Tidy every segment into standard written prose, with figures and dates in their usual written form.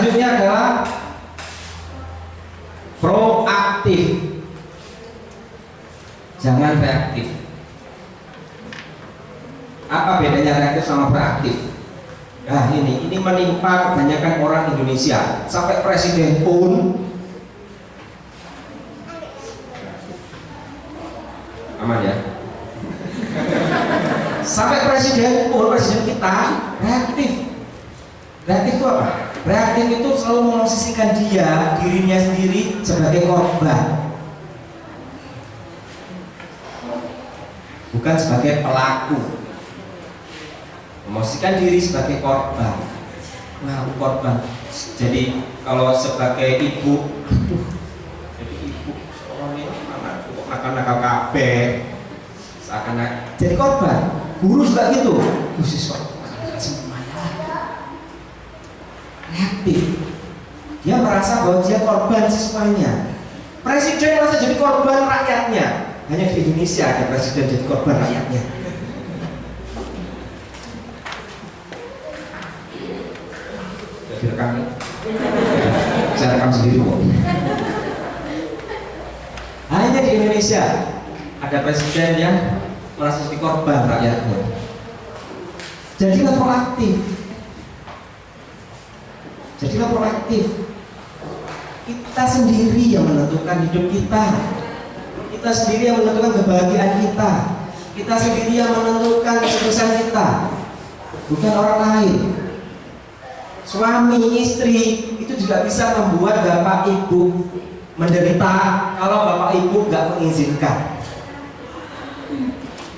Selanjutnya adalah proaktif. Jangan reaktif. Apa bedanya reaktif sama proaktif? Nah ini menimpa kebanyakan orang Indonesia. Sampai presiden pun aman ya. Sampai presiden kita reaktif. Reaktif itu apa? Reaktif itu selalu memosisikan dirinya sendiri sebagai korban, bukan sebagai pelaku. Memosisikan diri sebagai korban. Nah, korban. Jadi kalau sebagai ibu, jadi ibu orang ini akan nakal kabeh, seakan jadi korban. Guru juga gitu. Siswa semuanya reaktif. Dia merasa bahwa dia korban siswanya. Presiden merasa jadi korban rakyatnya. Hanya di Indonesia ada presiden jadi korban rakyatnya. Direkam, saya rekam sendiri kok. Hanya di Indonesia ada presiden yang merasa jadi korban rakyatnya. Jadilah proaktif. Jadilah proaktif. Kita sendiri yang menentukan hidup kita. Kita sendiri yang menentukan kebahagiaan kita. Kita sendiri yang menentukan kesuksesan kita, bukan orang lain. Suami, istri itu juga bisa membuat bapak ibu menderita kalau bapak ibu nggak mengizinkan.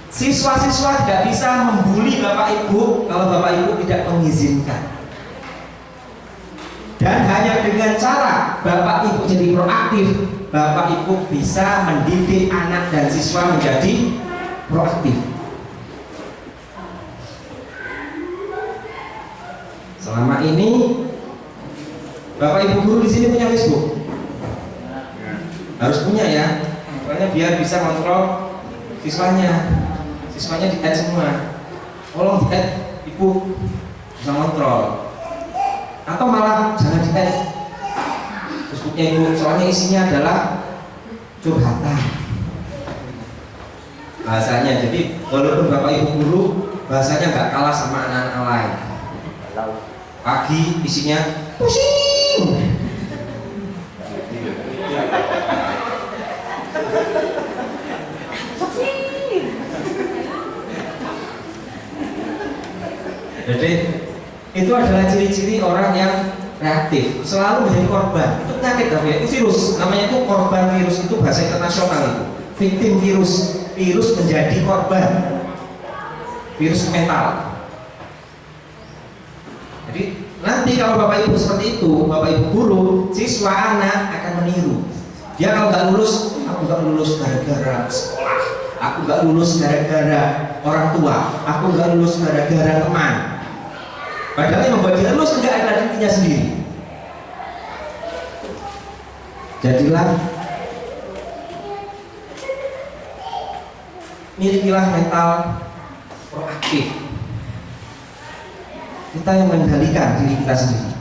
Siswa-siswa tidak bisa membuli bapak ibu kalau bapak ibu tidak mengizinkan. Dan hanya dengan cara bapak ibu jadi proaktif, bapak ibu bisa mendidik anak dan siswa menjadi proaktif. Selama ini bapak ibu guru di sini punya Facebook? Harus punya ya, makanya biar bisa kontrol siswanya. Siswanya di-add semua. Tolong di-add ibu bisa kontrol. Atau malah jangan di-add Facebooknya ibu, soalnya isinya adalah curhatan bahasanya. Jadi walaupun bapak ibu guru, bahasanya nggak kalah sama anak-anak lain. Pagi isinya pusing. Jadi itu adalah ciri-ciri orang yang reaktif, selalu menjadi korban. Itu penyakit tapi ya, itu virus. Namanya itu korban virus, itu bahasa internasional itu. Victim virus, virus menjadi korban. Virus mental. Jadi nanti kalau bapak ibu seperti itu, bapak ibu guru, siswa anak akan meniru. Dia kalau nggak lulus, aku nggak lulus gara-gara sekolah, aku nggak lulus gara-gara orang tua, aku nggak lulus gara-gara teman. Padahal yang membuat dia lulus enggak adalah dirinya sendiri. Jadilah, milikilah mental proaktif. Kita yang mengendalikan diri kita sendiri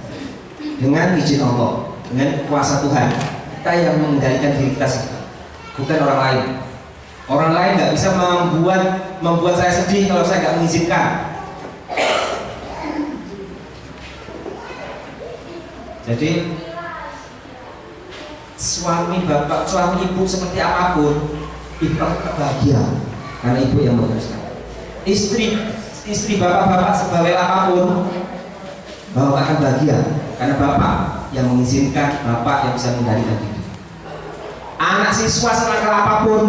dengan izin Allah, dengan kuasa Tuhan. Kita yang mengendalikan diri kita sendiri, bukan orang lain. Orang lain nggak bisa membuat saya sedih kalau saya nggak mengizinkan. Jadi suami bapak, suami ibu seperti apapun, ibu akan bahagia karena ibu yang memutuskan. Istri bapak-bapak sebawel apapun, bapak akan bahagia karena bapak yang mengizinkan, bapak yang bisa mengendalikan diri. Anak siswa senakal apapun,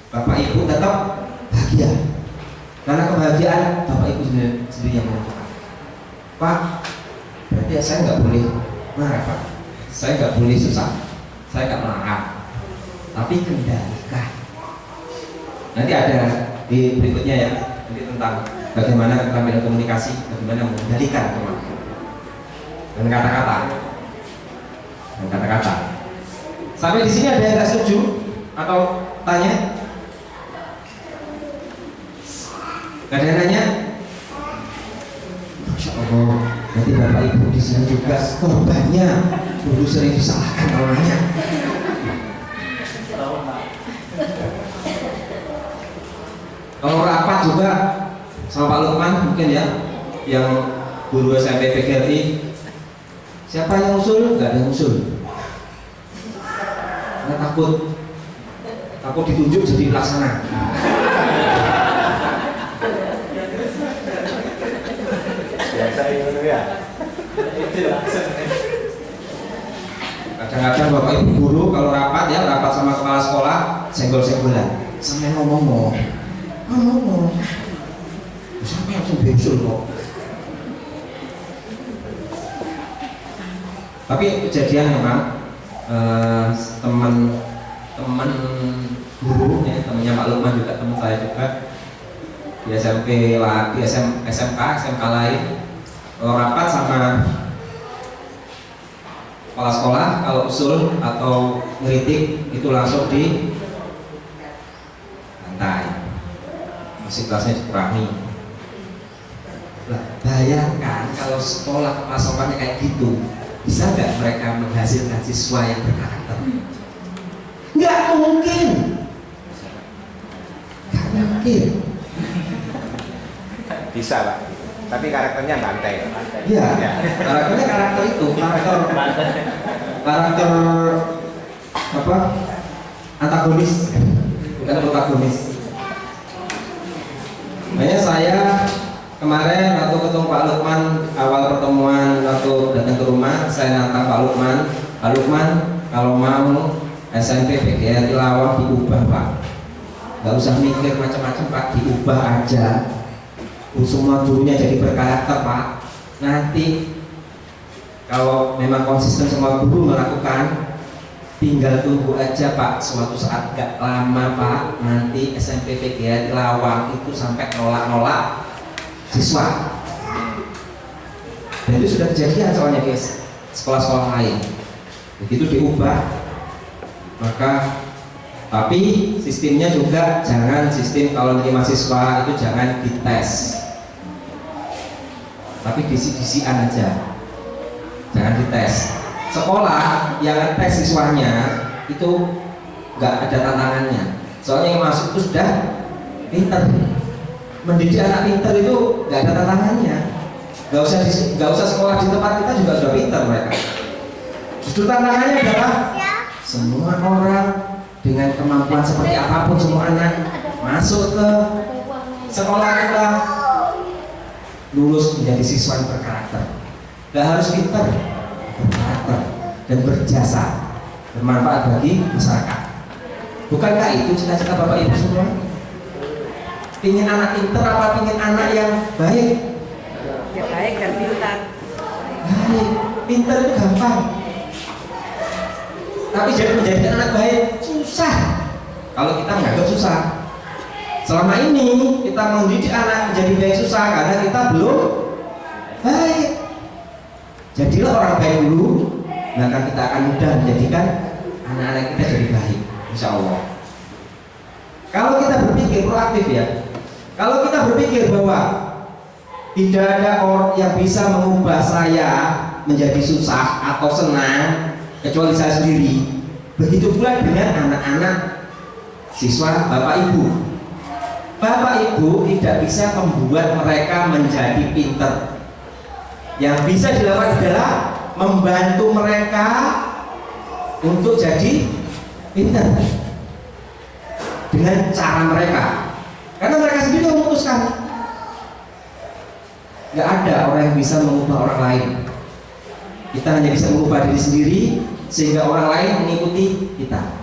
bapak ibu tetap bahagia karena kebahagiaan bapak ibu sendiri yang menentukan. Pak, berarti saya nggak boleh marah Pak, saya nggak boleh susah, saya nggak marah, tapi kendalikan. Nanti ada di berikutnya ya, nanti tentang bagaimana keterampilan komunikasi, bagaimana mengendalikan kemarahan dan kata-kata. Sampai di sini ada yang nggak setuju atau tanya? Gak ada yang nanya? Masya Allah. Nanti bapak ibu di sini juga korbannya dulu sering disalahkan orangnya. Kalau rapat juga sama Pak Lukman mungkin ya, yang guru SMP PGRI, siapa yang usul? Nggak ada yang usul. Karena takut ditunjuk jadi pelaksana. Biasa itu ya. Kadang-kadang bapak ibu guru kalau rapat sama kepala sekolah senggol-senggolan, sampai ngomong sampai langsung berusul kok. Tapi kejadian memang teman guru ya, temannya Pak Lukman juga teman saya juga di SMP lah, di SMK lain, kalau rapat sama kepala sekolah, kalau usul atau ngeritik itu langsung di lantai, masih kelasnya dikurangi. Nah, bayangkan kalau sekolah kepala sekolahnya kayak gitu, bisa nggak mereka menghasilkan siswa yang berkarakter? Nggak mungkin. Bisa Pak, tapi karakternya bantai. Iya, karakternya karakter itu, karakter apa? Antagonis, bukan protagonis. Makanya saya kemarin waktu ketemu Pak Lukman, awal pertemuan waktu datang ke rumah, saya nantang Pak Lukman kalau mau SMP PGRI Lawang diubah Pak, nggak usah mikir macam-macam Pak, diubah aja. Semua gurunya jadi berkarakter Pak. Nanti kalau memang konsisten semua guru melakukan, tinggal tunggu aja Pak, suatu saat gak lama Pak, nanti SMP PGRI Lawang itu sampai nolak siswa. Dan itu sudah kejadian soalnya guys, sekolah-sekolah lain. Begitu diubah, maka tapi sistemnya juga jangan sistem kalau nerima siswa itu jangan dites, tapi disi-disian aja, jangan dites. Sekolah yang tes siswanya itu nggak ada tantangannya, soalnya yang masuk itu sudah pinter. Mendidik anak pinter itu nggak ada tantangannya, nggak usah sekolah di tempat kita juga sudah pinter mereka. Justru tantangannya adalah semua orang dengan kemampuan seperti apapun, semua anak masuk ke sekolah kita lulus menjadi siswa yang berkarakter. Gak harus pintar, berkarakter dan berjasa, bermanfaat bagi masyarakat. Bukankah itu cita-cita Bapak Ibu semua? Pingin anak pintar apa pingin anak yang baik? Ya baik dan pintar. Baik, pintar itu gampang. Tapi jadi menjadi anak baik susah. Kalau kita menganggap susah. Selama ini kita mendidik anak menjadi baik susah karena kita belum baik. Jadilah orang baik dulu, maka kita akan mudah menjadikan anak-anak kita jadi baik, insya Allah. Kalau kita berpikir proaktif ya, kalau kita berpikir bahwa tidak ada orang yang bisa mengubah saya menjadi susah atau senang kecuali saya sendiri, begitu pula dengan anak-anak siswa Bapak Ibu. Bapak Ibu tidak bisa membuat mereka menjadi pinter. Yang bisa dilakukan adalah membantu mereka untuk jadi pinter dengan cara mereka, karena mereka sendiri yang memutuskan. Gak ada orang yang bisa mengubah orang lain. Kita hanya bisa mengubah diri sendiri sehingga orang lain mengikuti kita.